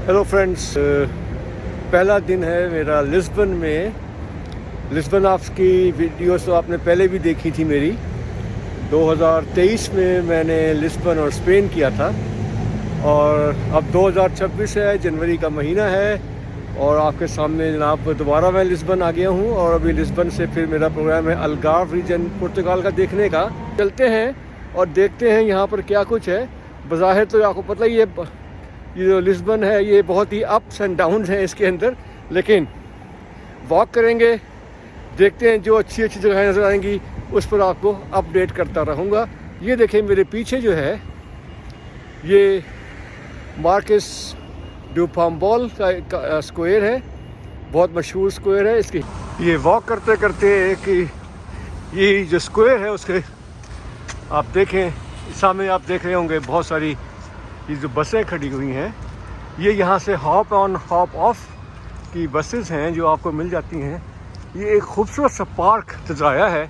Hello friends, पहला दिन है मेरा लिस्बन में। लिस्बन आपकी वीडियोस तो आपने पहले भी देखी थी मेरी। 2023 में मैंने लिस्बन और स्पेन किया था और अब 2026 है, जनवरी का महीना है और आपके सामने जनाब दोबारा मैं लिस्बन आ गया हूँ। और अभी लिस्बन से फिर मेरा प्रोग्राम है अलगार्व रीजन पुर्तगाल का देखने का। चलते हैं और देखते हैं यहाँ पर क्या कुछ है। बज़ाहिर तो आपको पता ही है, ये जो लिस्बन है ये बहुत ही अप्स एंड डाउन्स हैं इसके अंदर, लेकिन वॉक करेंगे, देखते हैं जो अच्छी अच्छी जगहें नज़र आएंगी उस पर आपको अपडेट करता रहूँगा। ये देखें मेरे पीछे जो है ये मार्किस डू पाम्बोल का स्क्वायर है, बहुत मशहूर स्क्वायर है। इसकी ये वॉक करते करते कि ये जो स्क्वायर है उसके आप देखें, सामने आप देख रहे होंगे बहुत सारी ये जो बसें खड़ी हुई हैं, ये यहाँ से हॉप ऑन हॉप ऑफ की बसेस हैं जो आपको मिल जाती हैं। ये एक खूबसूरत सा पार्क सजाया है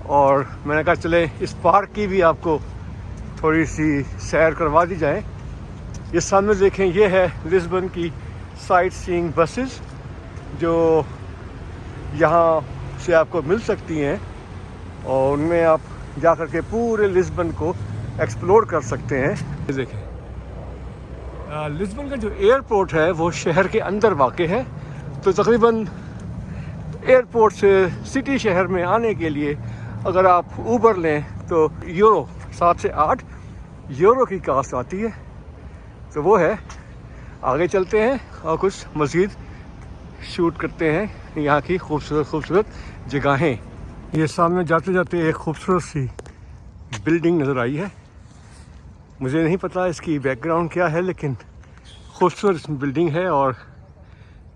और मैंने कहा चले इस पार्क की भी आपको थोड़ी सी सैर करवा दी जाए। ये सामने देखें, ये है लिस्बन की साइट सीइंग बसेस जो यहाँ से आपको मिल सकती हैं और उनमें आप जा कर के पूरे लिस्बन को एक्सप्लोर कर सकते हैं। देखें, लिस्बन का जो एयरपोर्ट है वो शहर के अंदर वाक़ है, तो तकरीबन एयरपोर्ट से सिटी शहर में आने के लिए अगर आप ऊबर लें तो यूरो 7 से 8 यूरो की कास्ट आती है। तो वो है, आगे चलते हैं और कुछ मज़ीद शूट करते हैं यहाँ की खूबसूरत खूबसूरत जगहें। ये सामने जाते जाते एक खूबसूरत सी बिल्डिंग नज़र आई है। मुझे नहीं पता इसकी बैकग्राउंड क्या है, लेकिन खूबसूरत बिल्डिंग है और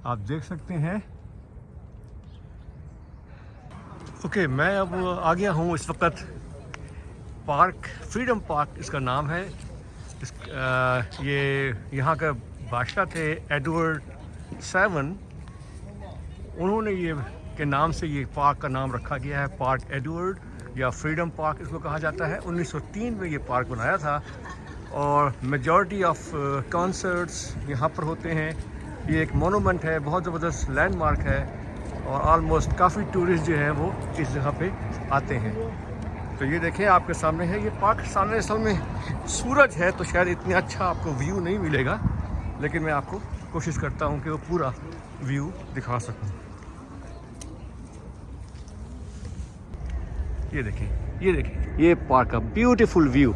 आप देख सकते हैं। ओके, मैं अब आ गया हूँ इस वक्त पार्क, फ्रीडम पार्क इसका नाम है। ये यहाँ का बादशाह थे एडवर्ड 7, उन्होंने ये के नाम से ये पार्क का नाम रखा गया है, पार्क एडवर्ड या फ्रीडम पार्क इसको कहा जाता है। 1903 में ये पार्क बनाया था और मेजॉरिटी ऑफ कॉन्सर्ट्स यहाँ पर होते हैं। ये एक मोनूमेंट है, बहुत ज़बरदस्त लैंडमार्क है और ऑलमोस्ट काफ़ी टूरिस्ट जो हैं वो इस जगह पे आते हैं। तो ये देखें आपके सामने है ये पार्क। सामने असल में सूरज है तो शायद इतना अच्छा आपको व्यू नहीं मिलेगा, लेकिन मैं आपको कोशिश करता हूँ कि वो पूरा व्यू दिखा सकूँ। ये देखें ये पार्क का ब्यूटीफुल व्यू।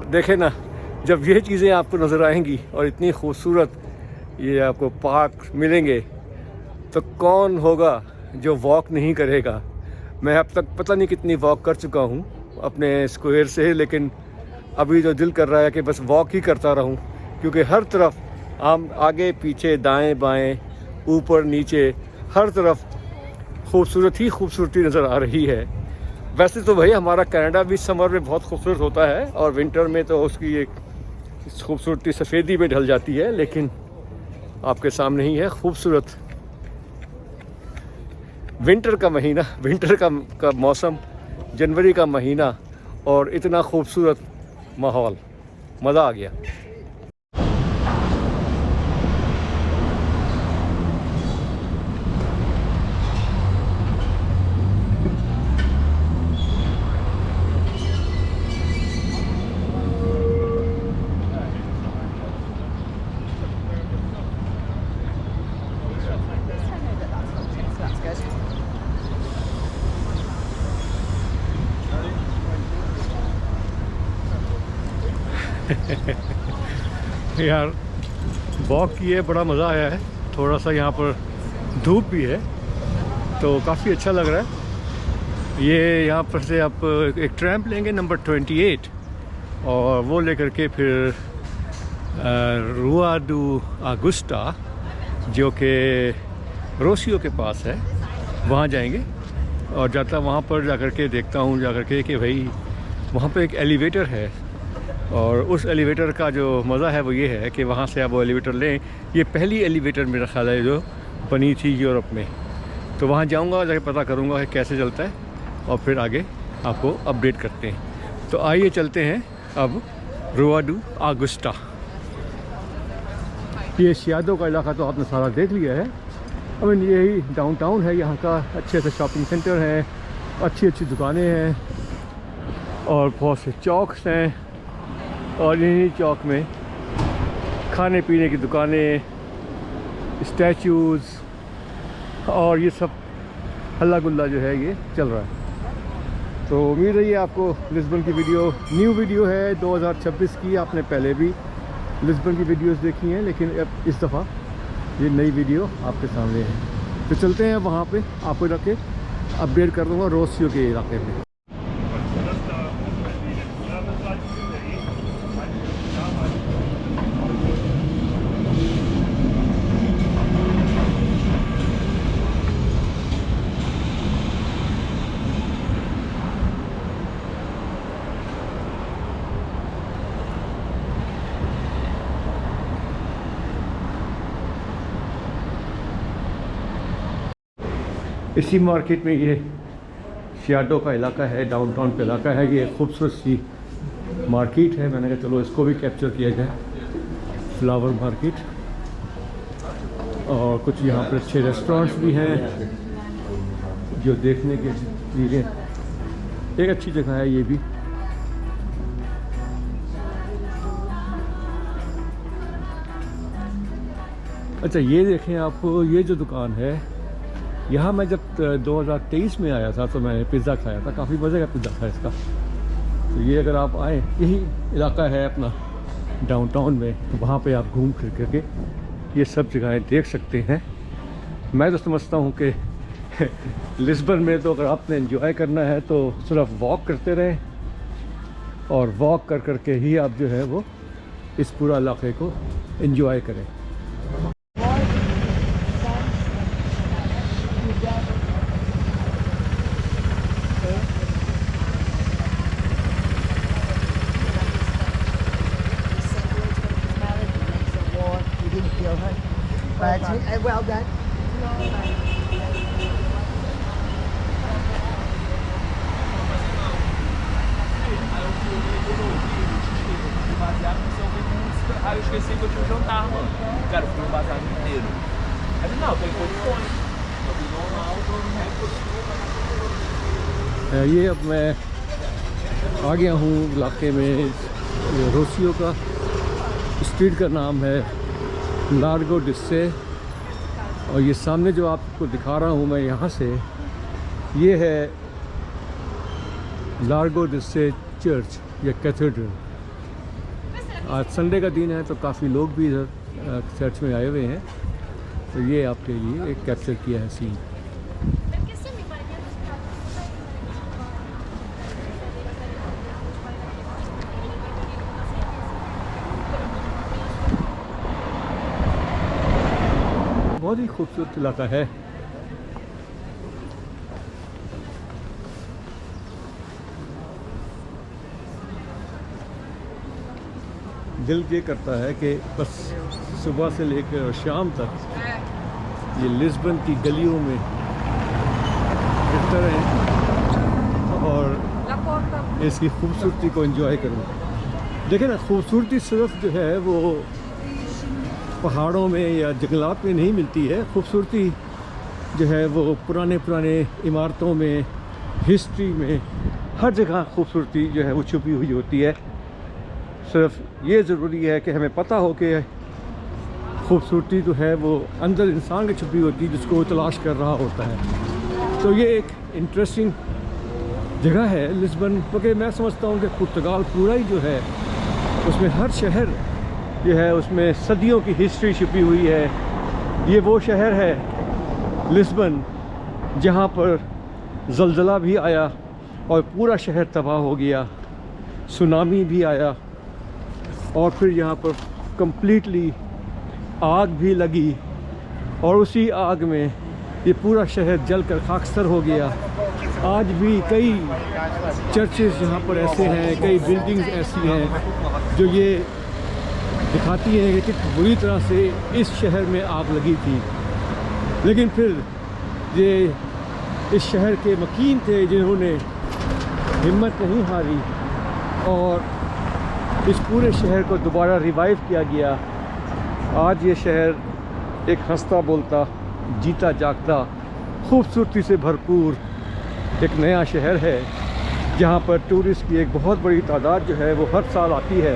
देखें ना, जब ये चीज़ें आपको नज़र आएंगी और इतनी खूबसूरत ये आपको पार्क मिलेंगे तो कौन होगा जो वॉक नहीं करेगा। मैं अब तक पता नहीं कितनी वॉक कर चुका हूँ अपने स्क्वायर से, लेकिन अभी तो दिल कर रहा है कि बस वॉक ही करता रहूँ, क्योंकि हर तरफ आगे पीछे दाएं बाएं ऊपर नीचे हर तरफ खूबसूरत ही खूबसूरती नज़र आ रही है। वैसे तो भाई हमारा कनाडा भी समर में बहुत खूबसूरत होता है और विंटर में तो उसकी एक खूबसूरती सफ़ेदी में ढल जाती है, लेकिन आपके सामने ही है खूबसूरत विंटर का महीना, विंटर का मौसम, जनवरी का महीना और इतना खूबसूरत माहौल, मज़ा आ गया। यार वॉक किए, बड़ा मज़ा आया है। थोड़ा सा यहाँ पर धूप भी है तो काफ़ी अच्छा लग रहा है। ये यहाँ पर से आप एक ट्रैम्प लेंगे नंबर 28 और वो लेकर के फिर रुआ डू आगुस्टा जो कि रोसियो के पास है वहाँ जाएंगे और वहाँ पर जाकर के देखता हूँ कि भाई वहाँ पर एक एलिवेटर है और उस एलिवेटर का जो मज़ा है वो ये है कि वहाँ से आप वो एलिवेटर लें। ये पहली एलिवेटर मेरा ख्याल है जो बनी थी यूरोप में, तो वहाँ जाऊँगा, जाके पता करूँगा कि कैसे चलता है और फिर आगे आपको अपडेट करते हैं। तो आइए चलते हैं अब रुआ डू आगुस्टा। ये शियादो का इलाका तो आपने सारा देख लिया है। अब यही डाउनटाउन है यहाँ का। अच्छे से शॉपिंग सेंटर हैं, अच्छी अच्छी दुकानें हैं और बहुत से चौक्स हैं। और इन्हीं चौक में खाने पीने की दुकानें, स्टैचूज़ और ये सब हल्ला गुल्ला जो है ये चल रहा है। तो उम्मीद है ये आपको लिस्बन की वीडियो, न्यू वीडियो है 2026 की। आपने पहले भी लिस्बन की वीडियोस देखी हैं, लेकिन अब इस दफ़ा ये नई वीडियो आपके सामने है। तो चलते हैं वहाँ पे, आपको जाके अपडेट कर दूँगा रोसियो के इलाके में। इसी मार्केट में ये शियाडो का इलाका है, डाउनटाउन का इलाका है। ये खूबसूरत सी मार्केट है। मैंने कहा चलो इसको भी कैप्चर किया जाए, फ्लावर मार्केट। और कुछ यहाँ पर अच्छे रेस्टोरेंट्स भी हैं जो देखने के लिए एक अच्छी जगह है ये भी। अच्छा ये देखें आप, ये जो दुकान है यहाँ, मैं जब 2023 में आया था तो मैंने पिज़्ज़ा खाया था। काफ़ी मज़े का पिज़्ज़ा था इसका। तो ये अगर आप आएँ, यही इलाका है अपना डाउनटाउन में, तो वहाँ पे आप घूम फिर करके ये सब जगहें देख सकते हैं। मैं तो समझता हूँ कि लिस्बन में तो अगर आपने एंजॉय करना है तो सिर्फ वॉक करते रहें, और वॉक कर करके ही आप जो है वो इस पूरा इलाके को एंजॉय करें। Well done. Ah, eu esqueci que eu tinha um jantar, mano. Cara, eu fui no bazar inteiro. Aí não, tem coisa de fone. Eu fui normal, ये अब मैं आ गया हूँ इलाके में। रोसियो का स्ट्रीट का नाम है लार्गो डिस्से, और ये सामने जो आपको दिखा रहा हूँ मैं यहाँ से, ये है लार्गो डिस्से चर्च या कैथेड्रल। आज संडे का दिन है तो काफ़ी लोग भी इधर चर्च में आए हुए हैं। तो ये आपके लिए एक कैप्चर किया है सीन। बहुत ही खूबसूरत इलाका है। दिल ये करता है कि बस सुबह से लेकर शाम तक ये लिस्बन की गलियों में फिरते रहें और इसकी खूबसूरती को एंजॉय करूं। देखिए ना, खूबसूरती सिर्फ जो है वो पहाड़ों में या जंगलात में नहीं मिलती है। खूबसूरती जो है वो पुराने इमारतों में, हिस्ट्री में, हर जगह खूबसूरती जो है वो छुपी हुई होती है। सिर्फ ये ज़रूरी है कि हमें पता हो कि खूबसूरती जो है वो अंदर इंसान की छुपी होती है, जिसको वो तलाश कर रहा होता है। तो ये एक इंटरेस्टिंग जगह है लिस्बन, क्योंकि मैं समझता हूँ कि पुर्तगाल पूरा ही जो है उसमें हर शहर जो है उसमें सदियों की हिस्ट्री छुपी हुई है। ये वो शहर है लिस्बन जहाँ पर ज़लज़ला भी आया और पूरा शहर तबाह हो गया, सुनामी भी आया, और फिर यहाँ पर कम्प्लीटली आग भी लगी, और उसी आग में ये पूरा शहर जलकर खाकसर हो गया। आज भी कई चर्चेस यहाँ पर ऐसे हैं, कई बिल्डिंग्स ऐसी हैं जो ये दिखाती हैं कि कितनी बुरी तरह से इस शहर में आग लगी थी। लेकिन फिर ये इस शहर के मकीन थे जिन्होंने हिम्मत नहीं हारी और इस पूरे शहर को दोबारा रिवाइव किया गया। आज ये शहर एक हंसता बोलता, जीता जागता, खूबसूरती से भरपूर एक नया शहर है, जहाँ पर टूरिस्ट की एक बहुत बड़ी तादाद जो है वो हर साल आती है।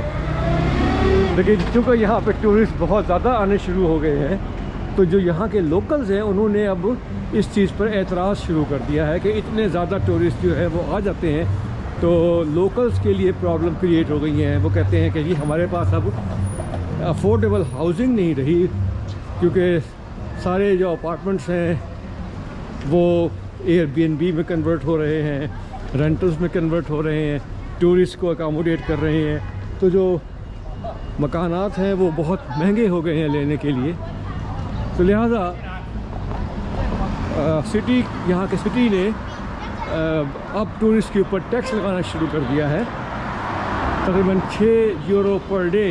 लेकिन चूँकि यहाँ पे टूरिस्ट बहुत ज़्यादा आने शुरू हो गए हैं, तो जो यहाँ के लोकल्स हैं उन्होंने अब इस चीज़ पर एतराज़ शुरू कर दिया है कि इतने ज़्यादा टूरिस्ट जो है वो आ जाते हैं तो लोकल्स के लिए प्रॉब्लम क्रिएट हो गई हैं। वो कहते हैं कि जी हमारे पास अब अफोर्डेबल हाउसिंग नहीं रही, क्योंकि सारे जो अपार्टमेंट्स हैं वो एयरबीएनबी में कन्वर्ट हो रहे हैं, रेंटल्स में कन्वर्ट हो रहे हैं, टूरिस्ट को अकोमोडेट कर रहे हैं। तो जो मकानात हैं वो बहुत महंगे हो गए हैं लेने के लिए। तो लिहाजा सिटी, यहाँ के सिटी ने अब टूरिस्ट के ऊपर टैक्स लगाना शुरू कर दिया है। तकरीबन 6 यूरो पर डे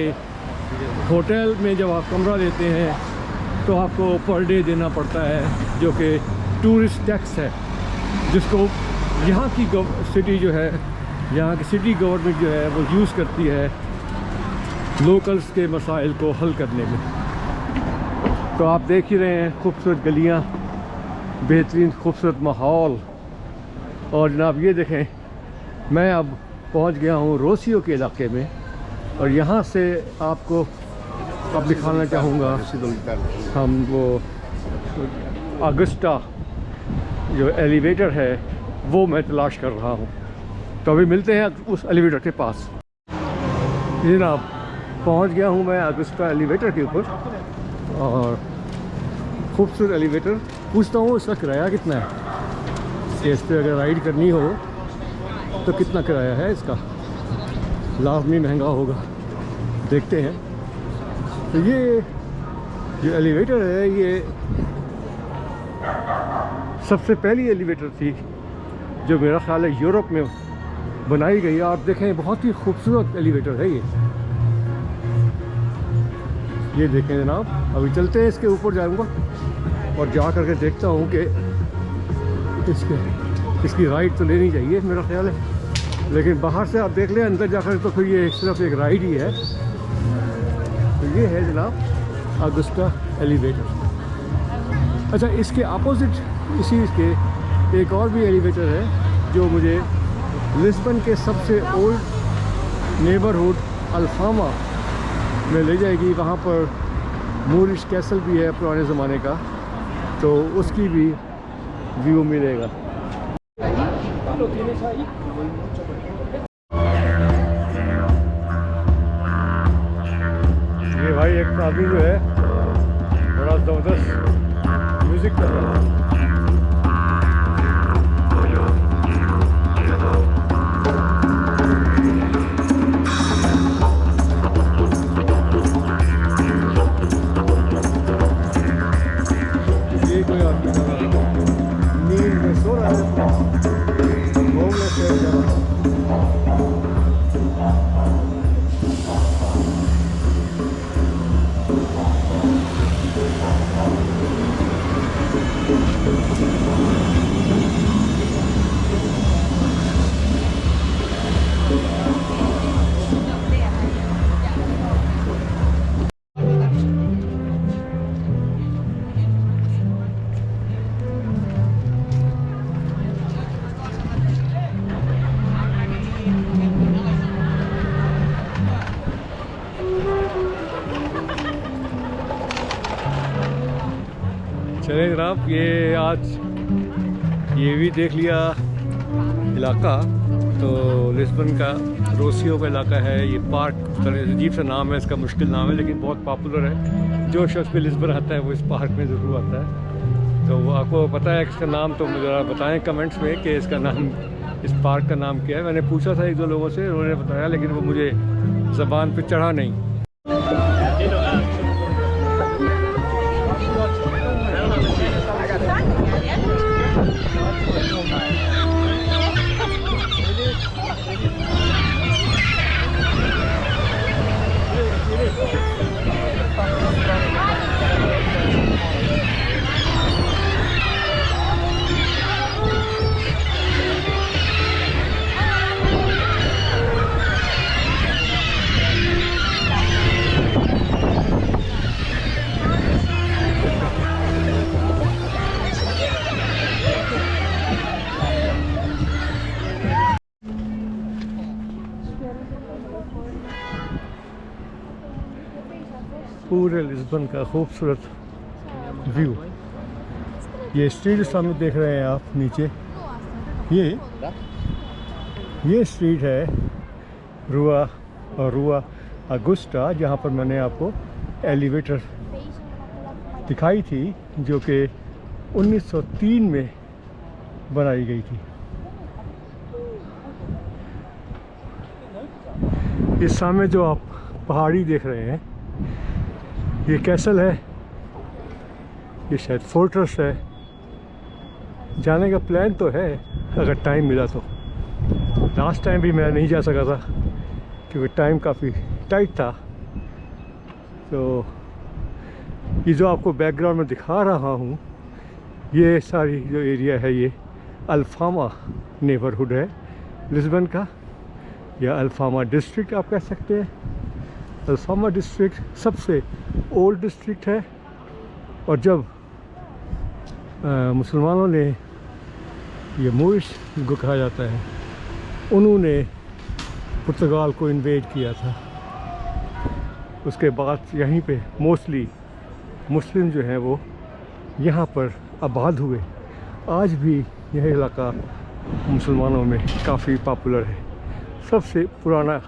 होटल में जब आप कमरा लेते हैं तो आपको पर डे देना पड़ता है, जो कि टूरिस्ट टैक्स है, जिसको यहाँ की सिटी जो है, यहाँ की सिटी गवर्नमेंट जो है वो यूज़ करती है लोकल्स के मसाइल को हल करने में। तो आप देख ही रहे हैं खूबसूरत गलियाँ, बेहतरीन खूबसूरत माहौल। और जनाब ये देखें, मैं अब पहुंच गया हूं रोसियो के इलाके में, और यहाँ से आपको अब दिखाना चाहूँगा हम वो अगस्टा जो एलिवेटर है वो मैं तलाश कर रहा हूँ। तो अभी मिलते हैं उस एलिवेटर के पास। जनाब पहुँच गया हूँ मैं अगस्टा एलिवेटर के ऊपर, और खूबसूरत एलिवेटर। पूछता हूँ इसका किराया कितना है, कि इस पर अगर राइड करनी हो तो कितना किराया है इसका। लाजमी महंगा होगा, देखते हैं। तो ये जो एलिवेटर है ये सबसे पहली एलिवेटर थी जो मेरा ख्याल है यूरोप में बनाई गई। आप देखें बहुत ही खूबसूरत एलिवेटर है ये देखें जनाब। अभी चलते हैं, इसके ऊपर जाऊंगा और जा करके देखता हूँ कि इसकी राइड तो लेनी चाहिए मेरा ख्याल है। लेकिन बाहर से आप देख लें, अंदर जाकर तो फिर ये सिर्फ एक राइड ही है। तो ये है जनाब अगस्टा एलिवेटर। अच्छा, इसके अपोजिट इसी के एक और भी एलिवेटर है जो मुझे लिस्बन के सबसे ओल्ड नेबरहुड अल्फामा में ले जाएगी। वहाँ पर मूरिश कैसल भी है पुराने ज़माने का, तो उसकी भी व्यू मिलेगा। ये भाई एक आदमी जो है बड़ा ज़बरदस्त म्यूज़िक कर रहा है। ये कोई आदमी नींद में सो रहा है, घूमने से जा रहा है। चले जनाब, ये आज ये भी देख लिया इलाका। तो लिस्बन का रोसियो का इलाका है। ये पार्क अजीब सा नाम है इसका, मुश्किल नाम है लेकिन बहुत पॉपुलर है। जो शख्स भी लिस्बन आता है वो इस पार्क में ज़रूर आता है। तो वो आपको पता है इसका नाम, तो मुझे ज़रा बताएं कमेंट्स में कि इसका नाम, इस पार्क का नाम क्या है। मैंने पूछा था 1-2 लोगों से, उन्होंने बताया, लेकिन वो मुझे ज़बान पे चढ़ा नहीं। पूरे लिस्बन का खूबसूरत व्यू। ये स्ट्रीट सामने देख रहे हैं आप नीचे, ये स्ट्रीट है रुआ अगुस्टा, जहाँ पर मैंने आपको एलिवेटर दिखाई थी जो कि 1903 में बनाई गई थी। इस सामने जो आप पहाड़ी देख रहे हैं ये कैसल है, ये शायद फोर्ट्रेस है। जाने का प्लान तो है अगर टाइम मिला तो। लास्ट टाइम भी मैं नहीं जा सका था क्योंकि टाइम काफ़ी टाइट था। तो ये जो आपको बैकग्राउंड में दिखा रहा हूँ, ये सारी जो एरिया है ये अल्फामा नेबरहुड है लिस्बन का, या अल्फामा डिस्ट्रिक्ट आप कह सकते हैं। अल्फामा डिस्ट्रिक्ट सबसे ओल्ड डिस्ट्रिक्ट है, और जब मुसलमानों ने, ये मोरिश जिनको कहा जाता है, उन्होंने पुर्तगाल को इन्वेड किया था, उसके बाद यहीं पे मोस्टली मुस्लिम जो हैं वो यहाँ पर आबाद हुए। आज भी यह इलाका मुसलमानों में काफ़ी पॉपुलर है, सबसे पुराना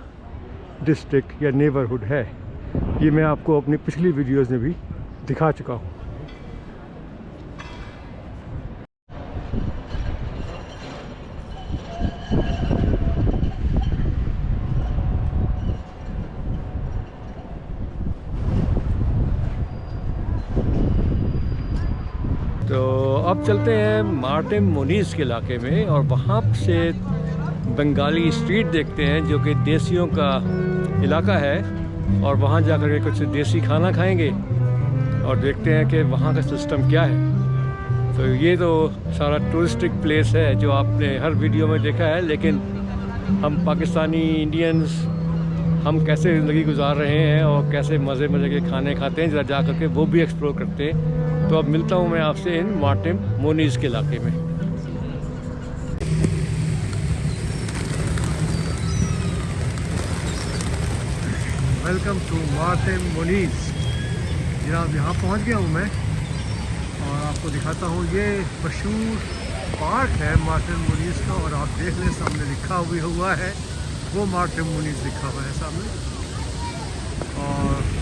डिस्ट्रिक्ट या नेबरहुड है। ये मैं आपको अपनी पिछली वीडियोज़ में भी दिखा चुका हूँ। तो अब चलते हैं मार्टिन मोनीज़ के इलाके में, और वहाँ से बंगाली स्ट्रीट देखते हैं जो कि देसियों का इलाका है, और वहाँ जाकर के कुछ देसी खाना खाएंगे और देखते हैं कि वहाँ का सिस्टम क्या है। तो ये तो सारा टूरिस्टिक प्लेस है जो आपने हर वीडियो में देखा है, लेकिन हम पाकिस्तानी इंडियंस हम कैसे ज़िंदगी गुजार रहे हैं और कैसे मज़े के खाने खाते हैं, ज़रा जा कर के वो भी एक्सप्लोर करते हैं। तो अब मिलता हूँ मैं आपसे इन मार्टिन मोनीज़ के इलाके में। Welcome to Martin Monis. जनाब यहाँ पहुँच गया हूँ मैं, और आपको दिखाता हूँ ये मशहूर पार्क है मार्टिन मोनीज़ का, और आप देख लें सामने लिखा हुआ है वो मार्टिन मोनीज़ लिखा हुआ है सामने। और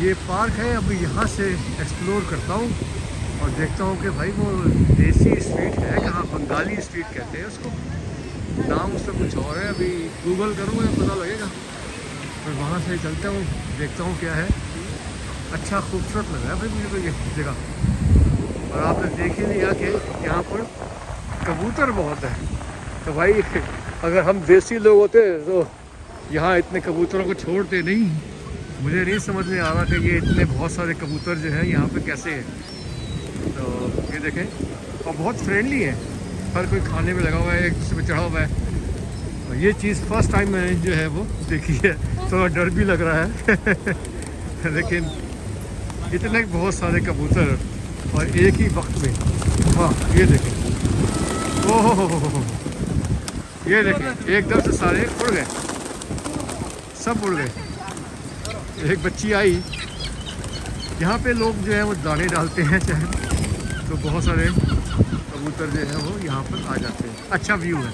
ये पार्क है, अभी यहाँ से एक्सप्लोर करता हूँ और देखता हूँ कि भाई वो देसी स्ट्रीट है, कहाँ बंगाली स्ट्रीट कहते हैं उसको, नाम उसका कुछ और है, अभी गूगल करूँगा पता लगेगा। और वहाँ से चलता हूँ, देखता हूँ क्या है। अच्छा खूबसूरत लग रहा है भाई मुझे तो ये जगह। और आपने देख ही लिया कि यहाँ पर कबूतर बहुत है, तो भाई अगर हम देसी लोग होते तो यहाँ इतने कबूतरों को छोड़ते नहीं। मुझे नहीं समझ में आ रहा कि ये इतने बहुत सारे कबूतर जो है यहाँ पे कैसे हैं। तो ये देखें, और बहुत फ्रेंडली है, हर कोई खाने में लगा हुआ है, एक दूसरे पे चढ़ा हुआ है। और ये चीज़ फर्स्ट टाइम मैंने जो है वो देखी है, थोड़ा डर भी लग रहा है लेकिन इतने बहुत सारे कबूतर और एक ही वक्त में। हाँ ये देखें, ओह ये देखें, एकदम से सारे उड़ गए, सब उड़ गए। एक बच्ची आई, यहाँ पे लोग जो है वो दाने डालते हैं चाहे, तो बहुत सारे कबूतर जो है वो यहाँ पर आ जाते हैं। अच्छा व्यू है।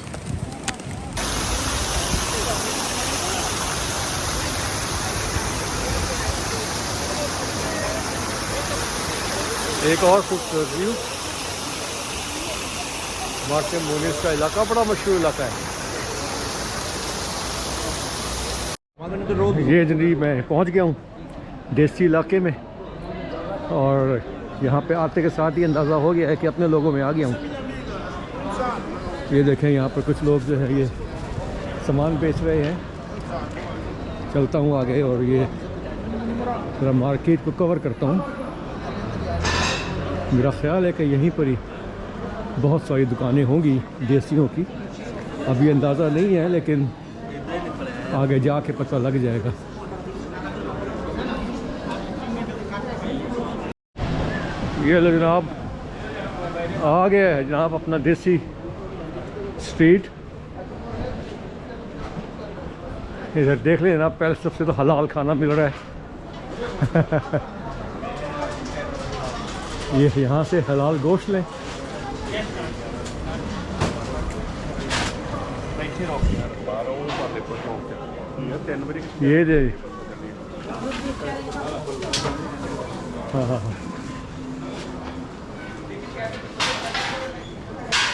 एक और खूबसूरत व्यू, मार्टिन मोनीज़ का इलाका बड़ा मशहूर इलाका है। ये जल्दी मैं पहुंच गया हूँ देसी इलाके में, और यहाँ पे आते के साथ ही अंदाज़ा हो गया है कि अपने लोगों में आ गया हूँ। ये देखें यहाँ पर कुछ लोग जो है ये सामान बेच रहे हैं। चलता हूँ आगे और ये पूरा मार्केट को कवर करता हूँ। मेरा ख्याल है कि यहीं पर ही बहुत सारी दुकानें होंगी देसियों की, अभी अंदाज़ा नहीं है लेकिन आगे जाके पता लग जाएगा। ये लो जनाब, आ गया है जनाब अपना देसी स्ट्रीट। इधर देख लें जनाब, पहले सबसे तो हलाल खाना मिल रहा है, ये यहाँ से हलाल गोश्त लें। ये दे। हाँ।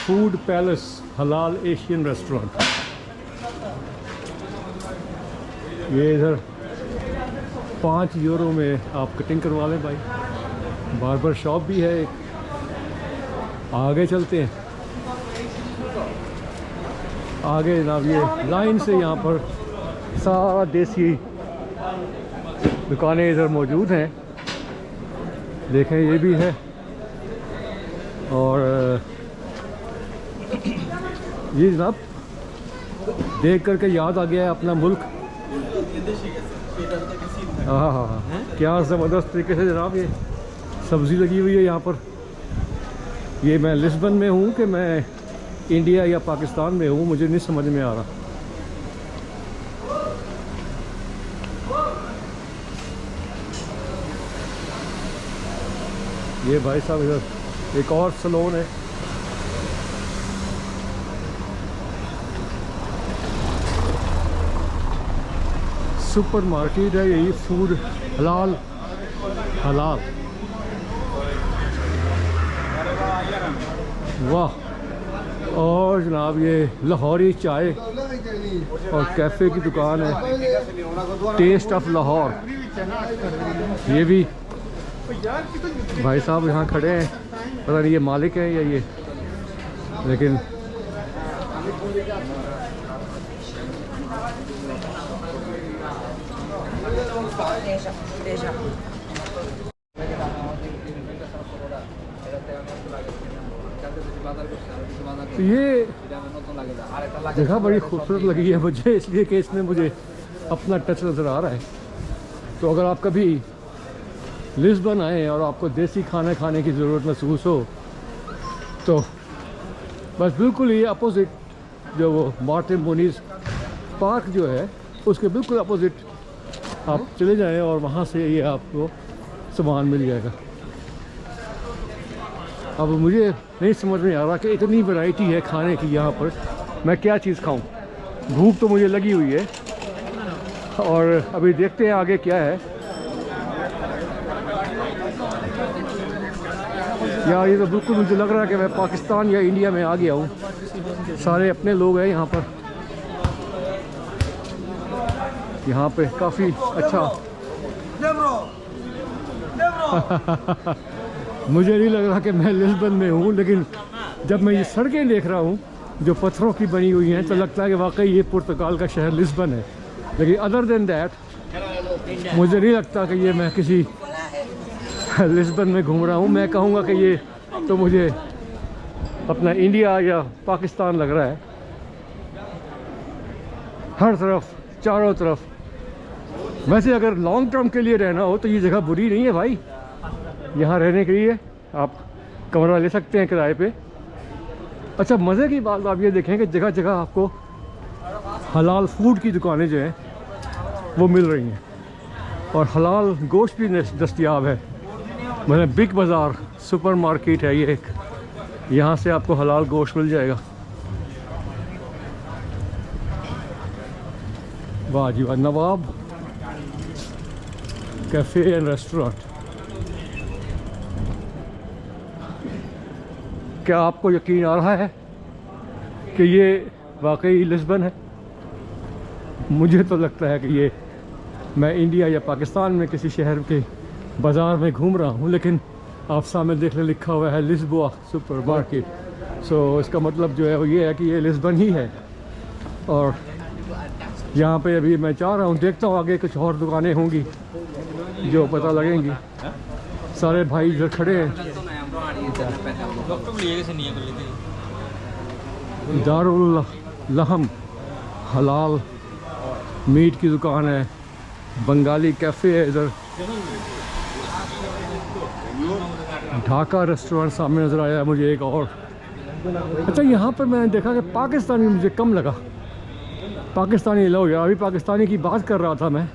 फूड पैलेस हलाल एशियन रेस्टोरेंट। ये इधर 5 यूरो में आप कटिंग करवा लें भाई। बार्बर शॉप भी है एक। आगे चलते हैं, आगे जनाब ये लाइन से यहाँ पर सारा देसी दुकानें इधर मौजूद हैं। देखें ये भी है। और ये जनाब देख करके याद आ गया है अपना मुल्क। हाँ हाँ हाँ, क्या ज़बरदस्त तरीके से जनाब ये सब्ज़ी लगी हुई है यहाँ पर। ये मैं लिस्बन में हूँ कि मैं इंडिया या पाकिस्तान में हूँ, मुझे नहीं समझ में आ रहा। ये भाई साहब इधर एक और सलोन है। सुपर मार्केट है यही, फूड हलाल हलाल। वाह। और जनाब ये लाहौरी चाय और कैफ़े की दुकान है, टेस्ट ऑफ लाहौर। ये भी भाई साहब यहाँ खड़े हैं, पता नहीं ये मालिक है या ये, लेकिन तो ये जगह बड़ी खूबसूरत लगी है मुझे, इसलिए कि इसमें मुझे अपना टच नज़र आ रहा है। तो अगर आप कभी लिस्बन आए और आपको देसी खाना खाने की ज़रूरत महसूस हो तो बस बिल्कुल ये अपोज़िट जो वो मार्टिन मोनीज़ पार्क जो है उसके बिल्कुल अपोज़िट आप चले जाएं और वहाँ से ये आपको सामान मिल जाएगा। अब मुझे नहीं समझ में आ रहा कि इतनी वैरायटी है खाने की यहाँ पर, मैं क्या चीज़ खाऊं। भूख तो मुझे लगी हुई है और अभी देखते हैं आगे क्या है। यार ये तो बिल्कुल मुझे लग रहा है कि मैं पाकिस्तान या इंडिया में आ गया हूँ। सारे अपने लोग हैं यहाँ पर। यहाँ पे काफ़ी अच्छा मुझे नहीं लग रहा कि मैं लिस्बन में हूँ, लेकिन जब मैं ये सड़कें देख रहा हूँ जो पत्थरों की बनी हुई हैं तो लगता है कि वाकई ये पुर्तगाल का शहर लिस्बन है। लेकिन अदर देन दैट मुझे नहीं लगता कि ये मैं किसी लिस्बन में घूम रहा हूँ। मैं कहूँगा कि ये तो मुझे अपना इंडिया या पाकिस्तान लग रहा है। हर तरफ चारों तरफ। वैसे अगर लॉन्ग टर्म के लिए रहना हो तो ये जगह बुरी नहीं है भाई। यहाँ रहने के लिए आप कमरा ले सकते हैं किराए पे। अच्छा मज़े की बात आप ये देखें कि जगह जगह आपको हलाल फूड की दुकानें जो हैं वो मिल रही हैं और हलाल गोश्त भी दस्तयाब है। मतलब बिग बाज़ार सुपर मार्केट है ये एक, यहाँ से आपको हलाल गोश्त मिल जाएगा। वाह जी वाह। नवाब कैफ़े एंड रेस्टोरेंट। क्या आपको यकीन आ रहा है कि ये वाकई लिस्बन है? मुझे तो लगता है कि ये मैं इंडिया या पाकिस्तान में किसी शहर के बाज़ार में घूम रहा हूँ, लेकिन आप सामने देख ले लिखा हुआ है लिस्बोआ सुपर मार्केट। सो इसका मतलब जो है वो ये है कि ये लिस्बन ही है। और यहाँ पे अभी मैं चाह रहा हूँ, देखता हूँ आगे कुछ और दुकानें होंगी जो पता लगेंगी। सारे भाई इधर खड़े हैं। दारुल लहम हलाल मीट की दुकान है, बंगाली कैफ़े है इधर, ढाका रेस्टोरेंट सामने नज़र आया है मुझे एक और। अच्छा यहाँ पर मैंने देखा कि पाकिस्तानी मुझे कम लगा। पाकिस्तानी लोग यार, अभी पाकिस्तानी की बात कर रहा था मैं,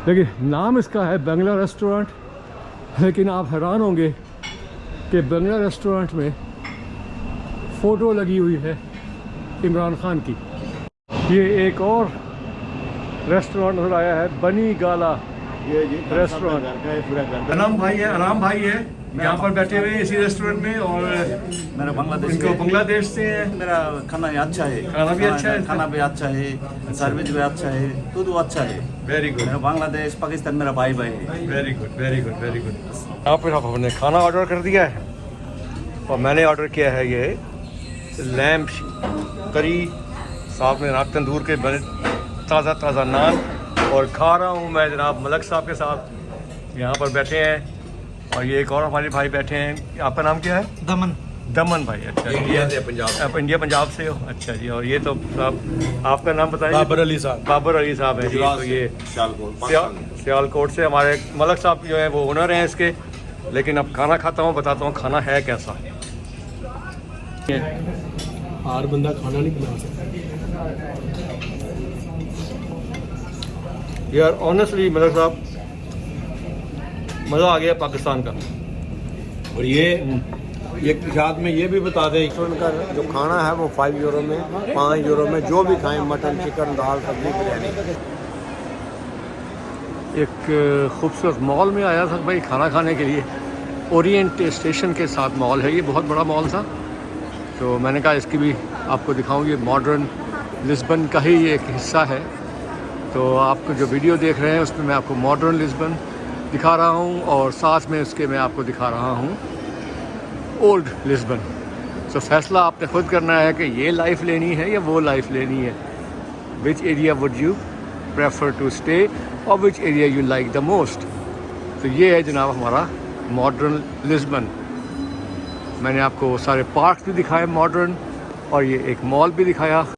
लेकिन नाम इसका है बंगला रेस्टोरेंट, लेकिन आप हैरान होंगे कि बंगला रेस्टोरेंट में फ़ोटो लगी हुई है इमरान खान की। ये एक और रेस्टोरेंट नजर आया है, बनी गाला रेस्टोरेंट। अनाम भाई है, आराम भाई है, यहाँ पर बैठे हुए हैं इसी रेस्टोरेंट में, और मेरा बांग्लादेश इनको बांग्लादेश से है। मेरा खाना अच्छा है, खाना भी अच्छा है, खाना भी अच्छा है, सर्विस भी अच्छा है, तो अच्छा है। Very good. मेरा बांग्लादेश पाकिस्तान मेरा भाई भाई है। Very good, very good, very good. यहाँ पर आपने खाना ऑर्डर कर दिया है और मैंने ऑर्डर किया है ये लैम्प करी, साथ में जनाब तंदूर के बने ताज़ा ताज़ा नान, और खा रहा हूँ मैं जनाब मलक साहब के साथ। यहाँ पर बैठे हैं और ये एक और हमारे भाई बैठे हैं। आपका नाम क्या है? दमन। दमन भाई। अच्छा, इंडिया से पंजाब। आप इंडिया पंजाब से हो? अच्छा जी। और ये तो आपका नाम बताइए। बाबर अली साहब। बाबर अली साहब है जी। तो ये सियालकोट से हमारे मलक साहब जो है वो ओनर हैं इसके। लेकिन अब खाना खाता हूँ, बताता हूँ खाना है कैसा। हर बंदा खाना नहीं बना सकता। यार ऑनेस्टली मलक साहब, मज़ा आ गया पाकिस्तान का। और ये साथ में ये भी बता दें, उनका जो खाना है वो 5 यूरो में, 5 यूरो में जो भी खाएं, मटन, चिकन, दाल, सब्जी, बिरयानी। एक खूबसूरत मॉल में आया था भाई खाना खाने के लिए। ओरिएंट स्टेशन के साथ मॉल है, ये बहुत बड़ा मॉल था। तो मैंने कहा इसकी भी आपको दिखाऊं। ये मॉडर्न लिस्बन का ही एक हिस्सा है। तो आपको जो वीडियो देख रहे हैं उसमें मैं आपको मॉडर्न लिस्बन दिखा रहा हूँ, और साथ में उसके मैं आपको दिखा रहा हूँ ओल्ड लिस्बन। तो फैसला आपने खुद करना है कि ये लाइफ लेनी है या वो लाइफ लेनी है। Which area would you prefer to stay, और which area you like the most. तो ये है जनाब हमारा मॉडर्न लिस्बन। मैंने आपको सारे पार्क भी दिखाए मॉडर्न, और ये एक मॉल भी दिखाया।